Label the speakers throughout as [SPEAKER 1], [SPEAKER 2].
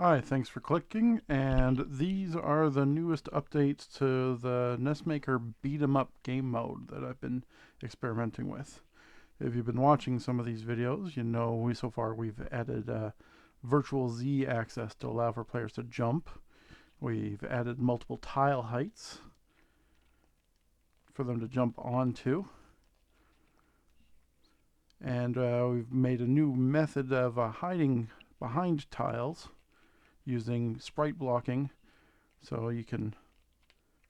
[SPEAKER 1] Hi, thanks for clicking, and these are the newest updates to the NESmaker beat 'em up game mode that I've been experimenting with. If you've been watching some of these videos, you know so far we've added virtual Z access to allow for players to jump. We've added multiple tile heights for them to jump onto. And we've made a new method of hiding behind tiles using sprite blocking, so you can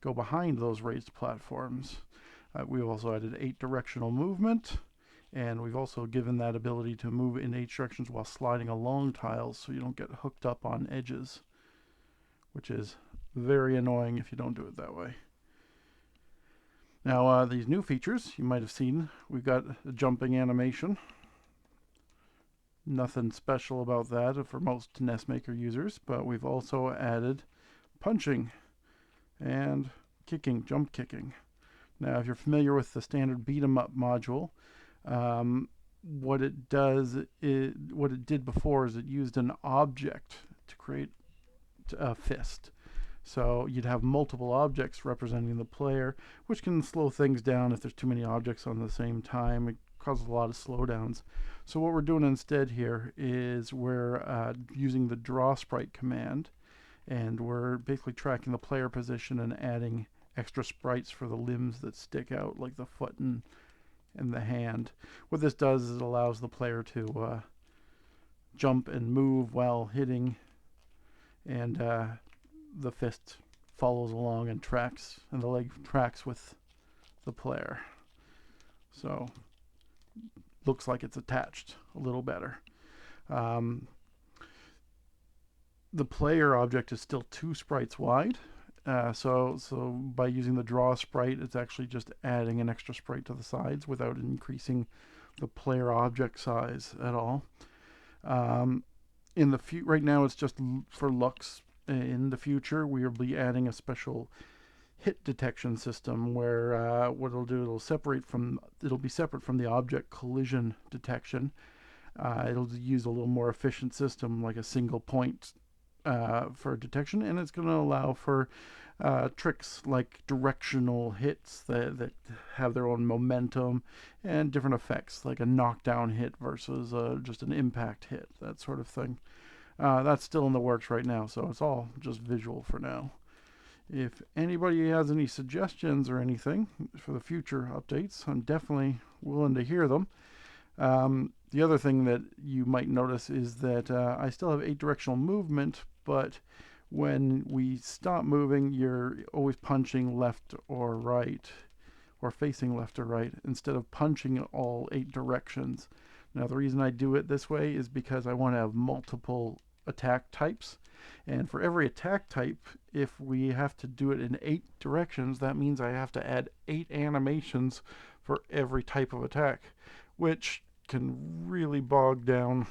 [SPEAKER 1] go behind those raised platforms. We've also added 8 directional movement, and we've also given that ability to move in 8 directions while sliding along tiles so you don't get hooked up on edges, which is very annoying if you don't do it that way. Now these new features you might have seen, we've got a jumping animation. Nothing special about that for most NESmaker users, but we've also added punching and kicking, jump kicking. Now, if you're familiar with the standard beat 'em up module, what it did before is it used an object to create a fist. So you'd have multiple objects representing the player, which can slow things down if there's too many objects on the same time. It causes a lot of slowdowns. So what we're doing instead here is we're using the draw sprite command, and we're basically tracking the player position and adding extra sprites for the limbs that stick out, like the foot and the hand. What this does is it allows the player to jump and move while hitting, and the fist follows along and tracks, and the leg tracks with the player. So looks like it's attached a little better. The player object is still 2 sprites wide. So by using the draw sprite, it's actually just adding an extra sprite to the sides without increasing the player object size at all. Right now, it's just for looks. In the future, we'll be adding a special hit detection system where what it'll do, it'll be separate from the object collision detection. It'll use a little more efficient system, like a single point for detection, and it's going to allow for tricks like directional hits that have their own momentum and different effects, like a knockdown hit versus just an impact hit, that sort of thing. That's still in the works right now, so it's all just visual for now. If anybody has any suggestions or anything for the future updates, I'm definitely willing to hear them. The other thing that you might notice is that I still have 8 directional movement, but when we stop moving, you're always punching left or right, or facing left or right, instead of punching all 8 directions. Now, the reason I do it this way is because I want to have multiple attack types. And for every attack type, if we have to do it in 8 directions, that means I have to add 8 animations for every type of attack, which can really bog down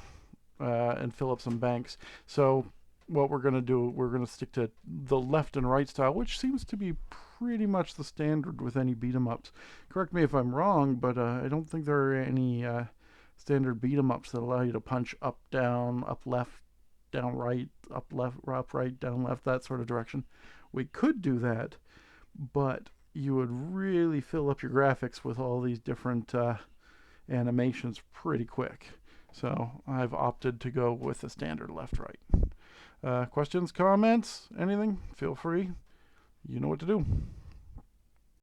[SPEAKER 1] and fill up some banks. So what we're going to do, we're going to stick to the left and right style, which seems to be pretty much the standard with any beat 'em ups. Correct me if I'm wrong, but I don't think there are any standard beat 'em ups that allow you to punch up, down, up, left, down, right, up, left, up, right, down, left, that sort of direction. We could do that, but you would really fill up your graphics with all these different animations pretty quick. So I've opted to go with the standard left-right. Questions, comments, anything? Feel free. You know what to do.